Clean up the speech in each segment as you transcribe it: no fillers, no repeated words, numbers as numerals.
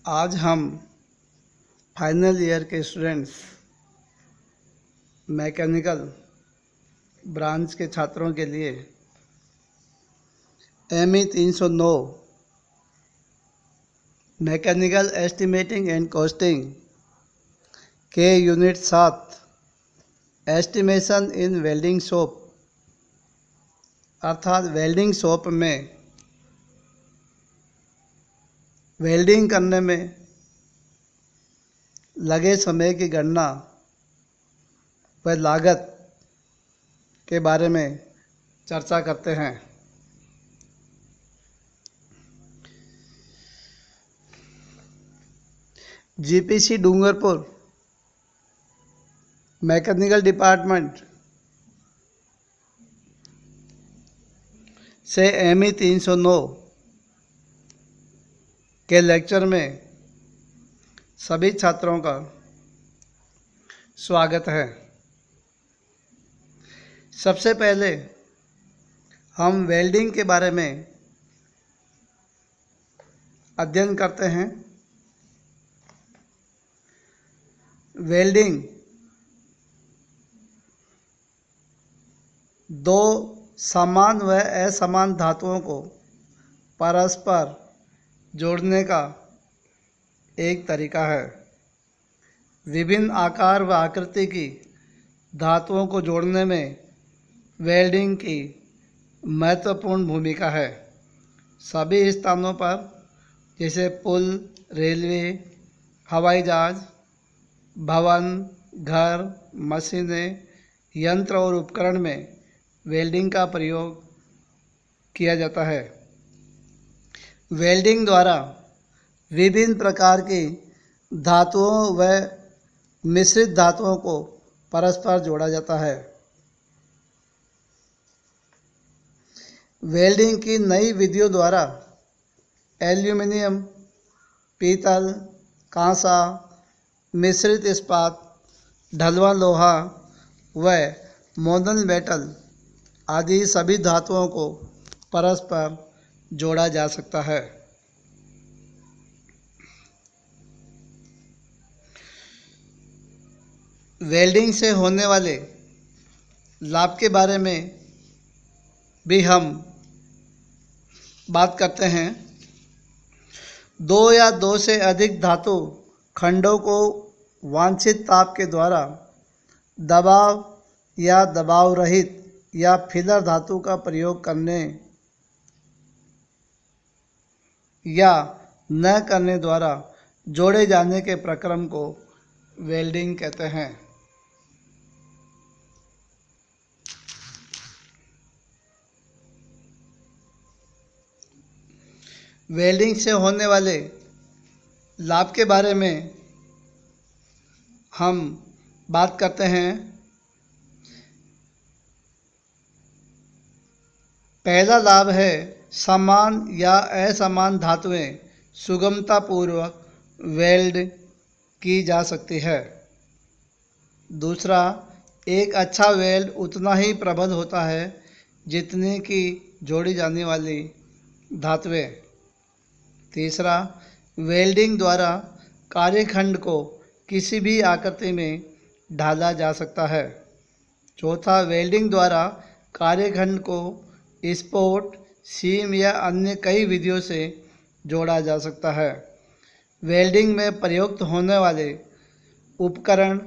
आज हम final year के स्टूडेंट्स मैकेनिकल ब्रांच के छात्रों के लिए ME 309 mechanical estimating and costing के unit 7 estimation in welding shop अर्थात वेल्डिंग शॉप में वेल्डिंग करने में लगे समय की गणना व लागत के बारे में चर्चा करते हैं। GPC डूंगरपुर मैकेनिकल डिपार्टमेंट से ME 309 के लेक्चर में सभी छात्रों का स्वागत है। सबसे पहले हम वेल्डिंग के बारे में अध्ययन करते हैं। वेल्डिंग दो समान व असमान धातुओं को परस्पर जोड़ने का एक तरीका है। विभिन्न आकार व आकृति की धातुओं को जोड़ने में वेल्डिंग की महत्वपूर्ण भूमिका है। सभी स्थानों पर जैसे पुल, रेलवे, हवाई जहाज, भवन, घर, मशीनें, यंत्र और उपकरण में वेल्डिंग का प्रयोग किया जाता है। वेल्डिंग द्वारा विभिन्न प्रकार की धातुओं व मिश्रित धातुओं को परस्पर जोड़ा जाता है। वेल्डिंग की नई विधियों द्वारा एल्यूमीनियम, पीतल, कांसा, मिश्रित इस्पात, ढलवां लोहा व मोनल मेटल आदि सभी धातुओं को परस्पर जोड़ा जा सकता है। वेल्डिंग से होने वाले लाभ के बारे में भी हम बात करते हैं। दो या दो से अधिक धातु खंडों को वांछित ताप के द्वारा दबाव या दबाव रहित या फिलर धातु का प्रयोग करने या न करने द्वारा जोड़े जाने के प्रक्रम को वेल्डिंग कहते हैं। वेल्डिंग से होने वाले लाभ के बारे में हम बात करते हैं। पहला लाभ है समान या असमान धातुएं सुगमतापूर्वक वेल्ड की जा सकती है। दूसरा, एक अच्छा वेल्ड उतना ही प्रबल होता है जितनी की जोड़ी जाने वाली धातुएं। तीसरा, वेल्डिंग द्वारा कार्यखंड को किसी भी आकृति में ढाला जा सकता है। चौथा, वेल्डिंग द्वारा कार्यखंड को स्पोर्ट, सीम या अन्य कई विधियों से जोड़ा जा सकता है। वेल्डिंग में प्रयुक्त होने वाले उपकरण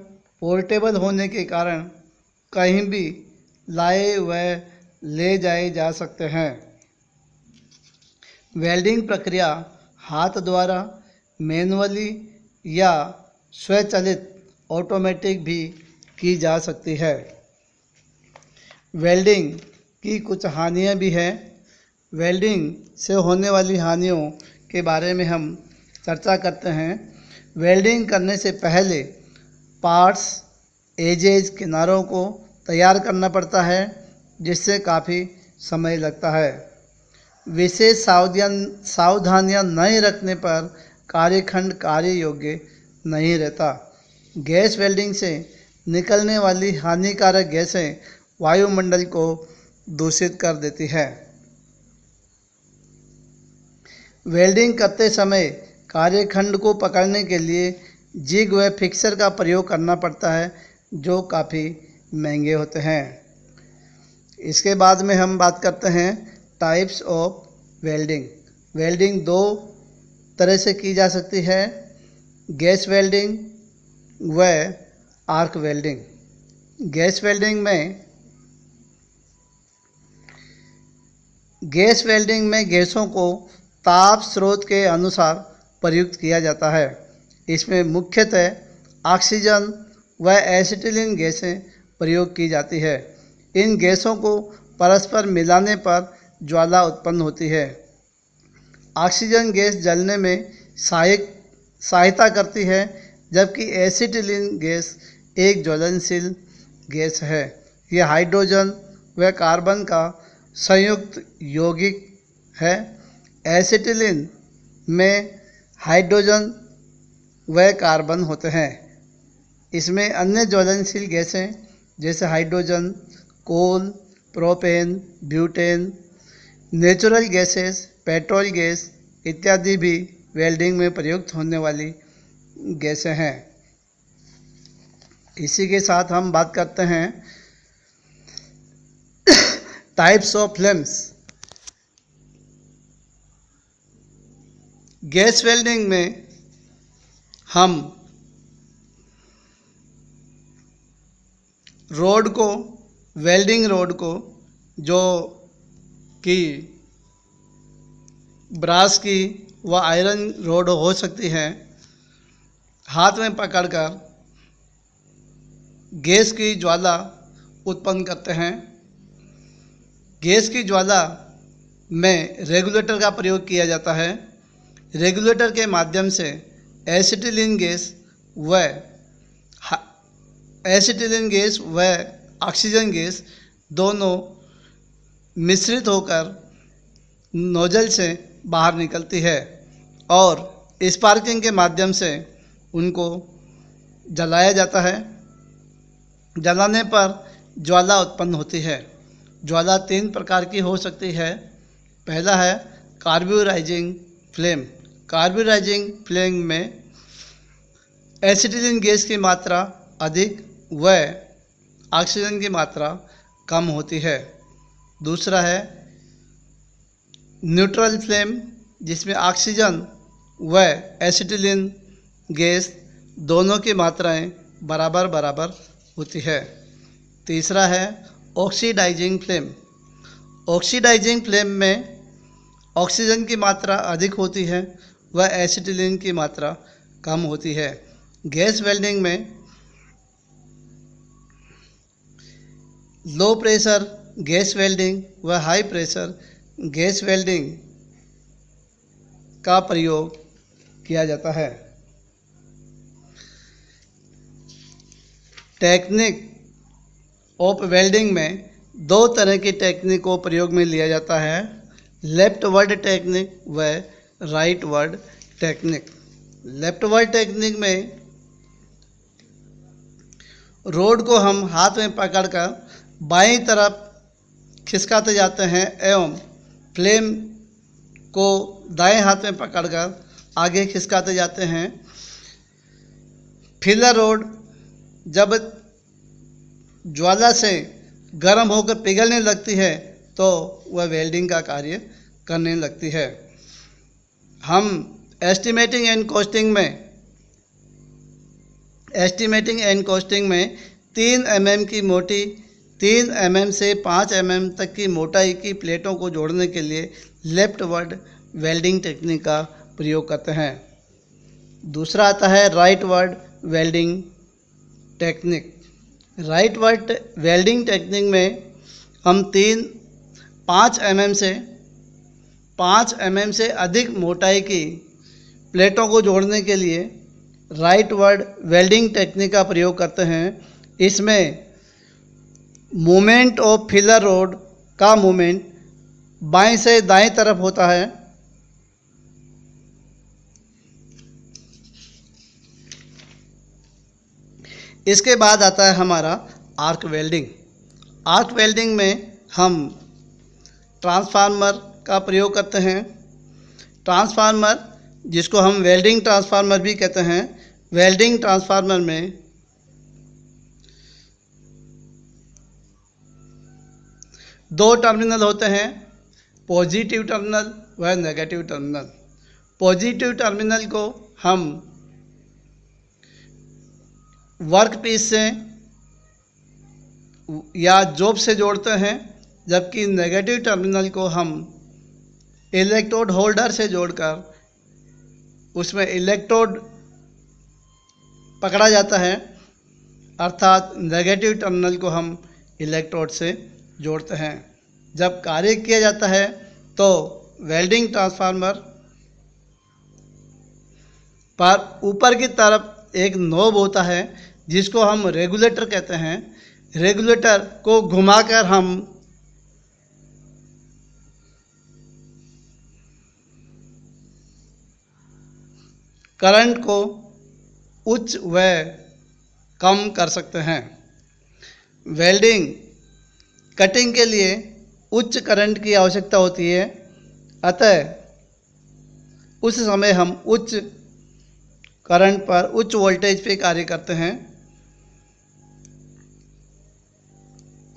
पोर्टेबल होने के कारण कहीं भी लाए व ले जाए जा सकते हैं। वेल्डिंग प्रक्रिया हाथ द्वारा, मैनुअली या स्वचालित ऑटोमेटिक भी की जा सकती है। वेल्डिंग की कुछ हानियां भी हैं। वेल्डिंग से होने वाली हानियों के बारे में हम चर्चा करते हैं। वेल्डिंग करने से पहले पार्ट्स, एजेज, किनारों को तैयार करना पड़ता है जिससे काफ़ी समय लगता है। विशेष सावधानियां नहीं रखने पर कार्यखंड कार्य योग्य नहीं रहता। गैस वेल्डिंग से निकलने वाली हानिकारक गैसें वायुमंडल को दूषित कर देती है। वेल्डिंग करते समय कार्यखंड को पकड़ने के लिए जिग व फिक्सर का प्रयोग करना पड़ता है, जो काफ़ी महंगे होते हैं। इसके बाद में हम बात करते हैं टाइप्स ऑफ वेल्डिंग। वेल्डिंग दो तरह से की जा सकती है, गैस वेल्डिंग व आर्क वेल्डिंग। गैस वेल्डिंग में गैसों को ताप स्रोत के अनुसार प्रयुक्त किया जाता है। इसमें मुख्यतः ऑक्सीजन व एसिटिलीन गैसें प्रयोग की जाती है। इन गैसों को परस्पर मिलाने पर ज्वाला उत्पन्न होती है। ऑक्सीजन गैस जलने में सहायता करती है, जबकि एसिटिलीन गैस एक ज्वलनशील गैस है। यह हाइड्रोजन व कार्बन का संयुक्त यौगिक है। एसिटिलीन में हाइड्रोजन व कार्बन होते हैं। इसमें अन्य ज्वलनशील गैसें जैसे hydrogen, coal, propane, butane, natural gases, petrol gas इत्यादि भी वेल्डिंग में प्रयुक्त होने वाली गैसें हैं। इसी के साथ हम बात करते हैं types of flames. Gas welding में हम वेल्डिंग रोड को, जो कि ब्रास की व आयरन रोड हो सकती है, हाथ में पकड़कर गैस की ज्वाला उत्पन्न करते हैं। गैस की ज्वाला में रेगुलेटर का प्रयोग किया जाता है। रेगुलेटर के माध्यम से एसिटिलीन गैस व ऑक्सीजन गैस दोनों मिश्रित होकर नोजल से बाहर निकलती है और स्पार्किंग के माध्यम से उनको जलाया जाता है। जलाने पर ज्वाला उत्पन्न होती है। ज्वाला 3 प्रकार की हो सकती है। पहला है कार्ब्यूराइजिंग फ्लेम। कार्ब्यूराइजिंग फ्लेम में एसिटिलीन गैस की मात्रा अधिक व ऑक्सीजन की मात्रा कम होती है। दूसरा है न्यूट्रल फ्लेम, जिसमें ऑक्सीजन व एसिटिलीन गैस दोनों की मात्राएं बराबर बराबर होती है। तीसरा है ऑक्सीडाइजिंग फ्लेम। ऑक्सीडाइजिंग फ्लेम में ऑक्सीजन की मात्रा अधिक होती है व एसिटिलीन की मात्रा कम होती है। गैस वेल्डिंग में लो प्रेशर गैस वेल्डिंग व हाई प्रेशर गैस वेल्डिंग का प्रयोग किया जाता है। टेक्निक ऑफ वेल्डिंग में 2 तरह की टेक्निक को प्रयोग में लिया जाता है, लेफ्ट वर्ड टेक्निक व right word technique. Left word technique में रोड को हम हाथ में पकड़कर बाईं तरफ खिसकाते जाते हैं एवं फ्लेम को दाएं हाथ में पकड़कर आगे खिसकाते जाते हैं। फिलर रोड जब ज्वाला से गर्म होकर पिघलने लगती है तो वह वेल्डिंग का कार्य करने लगती है। हम एस्टिमेटिंग एंड कॉस्टिंग में 3 mm की मोटी 3 mm से 5 mm तक की मोटाई की प्लेटों को जोड़ने के लिए लेफ्ट वर्ड वेल्डिंग टेक्निक का प्रयोग करते हैं। दूसरा आता है right word welding technique. Right word welding technique में हम 5 mm से अधिक मोटाई की प्लेटों को जोड़ने के लिए राइट वर्ड वेल्डिंग टेक्निक का प्रयोग करते हैं। इसमें मूवमेंट ऑफ फिलर रोड का मूवमेंट बाएं से दाएं तरफ होता है। इसके बाद आता है हमारा आर्क वेल्डिंग। आर्क वेल्डिंग में हम ट्रांसफार्मर का प्रयोग करते हैं। ट्रांसफार्मर जिसको हम वेल्डिंग ट्रांसफार्मर भी कहते हैं। वेल्डिंग ट्रांसफार्मर में दो टर्मिनल होते हैं, पॉजिटिव टर्मिनल व नेगेटिव टर्मिनल। पॉजिटिव टर्मिनल को हम वर्कपीस से या जॉब से जोड़ते हैं, जबकि नेगेटिव टर्मिनल को हम इलेक्ट्रोड होल्डर से जोड़कर उसमें इलेक्ट्रोड पकड़ा जाता है, अर्थात नेगेटिव टर्मिनल को हम इलेक्ट्रोड से जोड़ते हैं। जब कार्य किया जाता है तो वेल्डिंग ट्रांसफार्मर पर ऊपर की तरफ एक नॉब होता है जिसको हम रेगुलेटर कहते हैं। रेगुलेटर को घुमाकर हम करंट को उच्च व कम कर सकते हैं। वेल्डिंग कटिंग के लिए उच्च करंट की आवश्यकता होती है, अतः उस समय हम उच्च करंट पर, उच्च वोल्टेज पे कार्य करते हैं।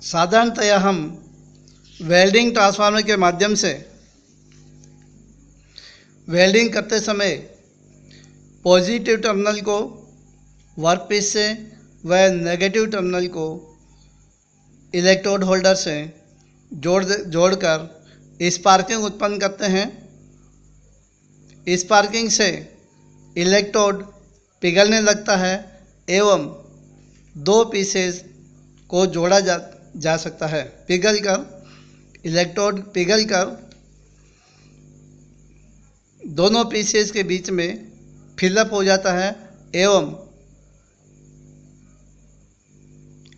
साधारणतया हम वेल्डिंग ट्रांसफार्मर के माध्यम से वेल्डिंग करते समय पॉजिटिव टर्मिनल को वर्कपीस से व नेगेटिव टर्मिनल को इलेक्ट्रोड होल्डर से जोड़कर स्पार्किंग उत्पन्न करते हैं। स्पार्किंग से इलेक्ट्रोड पिघलने लगता है एवं दो पीसेस को जोड़ा जा सकता है। इलेक्ट्रोड पिघलकर दोनों पीसेस के बीच में फिलअप हो जाता है एवं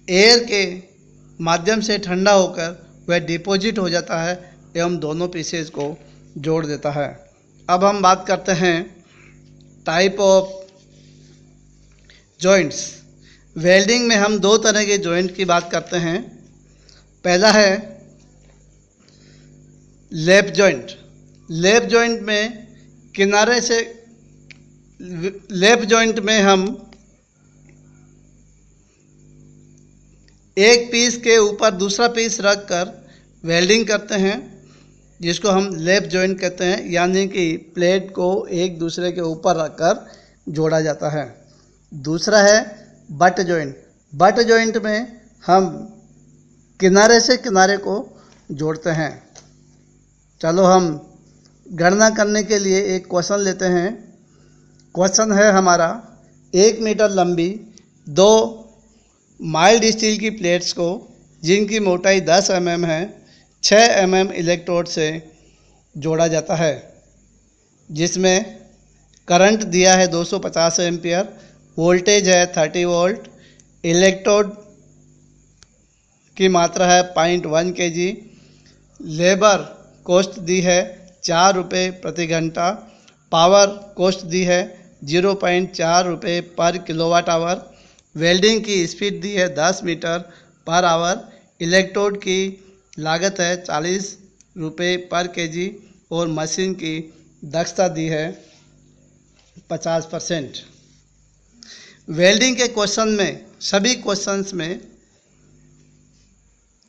एयर के माध्यम से ठंडा होकर वह डिपॉजिट हो जाता है एवं दोनों पीसेस को जोड़ देता है। अब हम बात करते हैं टाइप ऑफ जॉइंट्स। वेल्डिंग में हम दो तरह के जॉइंट की बात करते हैं। पहला है लैप जॉइंट। लैप जॉइंट में किनारे से लैप जॉइंट में हम एक पीस के ऊपर दूसरा पीस रखकर वेल्डिंग करते हैं, जिसको हम लैप जॉइंट कहते हैं, यानी कि प्लेट को एक दूसरे के ऊपर रखकर जोड़ा जाता है। दूसरा है बट जॉइंट। बट जॉइंट में हम किनारे से किनारे को जोड़ते हैं। चलो हम गणना करने के लिए एक क्वेश्चन लेते हैं। क्वेश्चन है हमारा, 1 मीटर लंबी दो माइल्ड स्टील की प्लेट्स को, जिनकी मोटाई 10 mm है, 6 mm इलेक्ट्रोड से जोड़ा जाता है, जिसमें करंट दिया है 250 एम्पियर, वोल्टेज है 30 वोल्ट, इलेक्ट्रोड की मात्रा है 0.1 kg, लेबर कॉस्ट दी है 4 रुपये प्रति घंटा, पावर कॉस्ट दी है 0.4 रुपये पर किलोवाट आवर, वेल्डिंग की स्पीड दी है 10 मीटर पर आवर, इलेक्ट्रोड की लागत है 40 रुपये पर केजी और मशीन की दक्षता दी है 50%। वेल्डिंग के क्वेश्चन में, सभी क्वेश्चंस में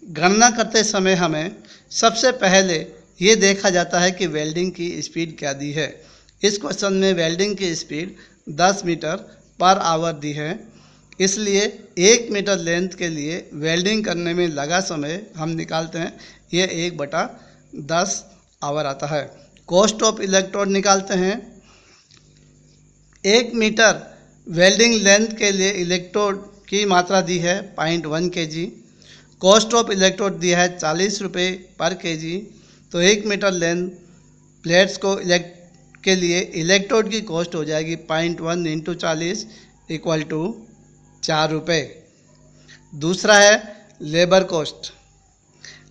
गणना करते समय हमें सबसे पहले ये देखा जाता है कि वेल्डिंग की स्पीड क्या दी है। इस क्वेश्चन में वेल्डिंग की स्पीड 10 मीटर पर आवर दी है, इसलिए 1 मीटर लेंथ के लिए वेल्डिंग करने में लगा समय हम निकालते हैं, ये 1/10 आवर आता है। कॉस्ट ऑफ इलेक्ट्रोड निकालते हैं। 1 मीटर वेल्डिंग लेंथ के लिए इलेक्ट्रोड की मात्रा दी है 0.1 kg, कॉस्ट ऑफ इलेक्ट्रोड दिया है 40 रुपये पर केजी। तो 1 मीटर लेंथ प्लेट्स को के लिए इलेक्ट्रोड की कॉस्ट हो जाएगी 0.1 × 40 = 4 रुपये। दूसरा है लेबर कॉस्ट।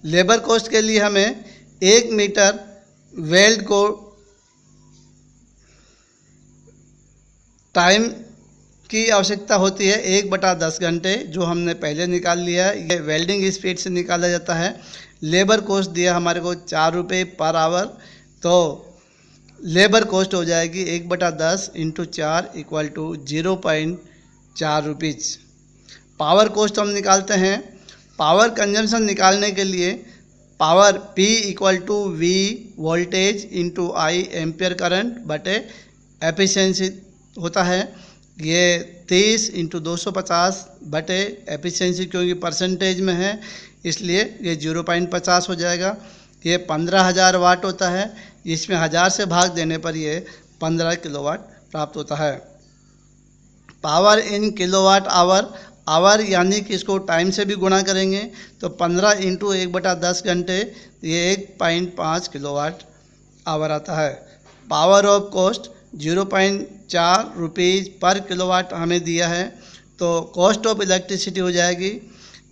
लेबर कॉस्ट के लिए हमें 1 मीटर वेल्ड को टाइम की आवश्यकता होती है 1/10 घंटे, जो हमने पहले निकाल लिया है। ये वेल्डिंग स्पीड से निकाला जाता है। लेबर कॉस्ट दिया हमारे को 4 रुपये पर आवर, तो लेबर कॉस्ट हो जाएगी 1/10 into 4 equal to 0.4 rupees. Power cost हम निकालते हैं। पावर कंजम्पशन निकालने के लिए power P equal to V voltage into I ampere current बटे एफिशिएंसी होता है। ये 30 इंटू 250 बटे एफिशिएंसी, क्योंकि परसेंटेज में है इसलिए ये 0.50 हो जाएगा। ये 15,000 वाट होता है, इसमें 1000 से भाग देने पर ये 15 किलोवाट प्राप्त होता है। Power in kilowatt hour, hour यानी कि इसको टाइम से भी गुणा करेंगे तो 15 इंटू 1/10 घंटे, ये 1.5 किलोवाट आवर आता है। पावर ऑफ कॉस्ट 0.4 रुपीज़ पर किलोवाट हमें दिया है, तो कॉस्ट ऑफ इलेक्ट्रिसिटी हो जाएगी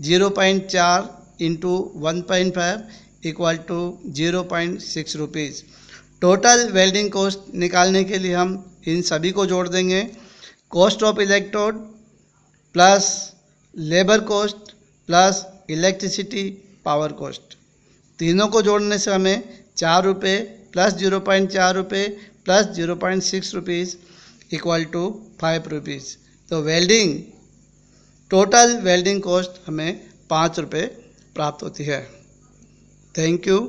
0.4 into 1.5 equal to 0.6 rupees. Total welding cost निकालने के लिए हम इन सभी को जोड़ देंगे। Cost of electrode plus labour cost plus electricity power cost, तीनों को जोड़ने से हमें 4 रुपये प्लस 0.4 रुपये plus 0.6 rupees equal to 5 rupees. तो वेल्डिंग टोटल वेल्डिंग कॉस्ट हमें 5 रुपये प्राप्त होती है। Thank you.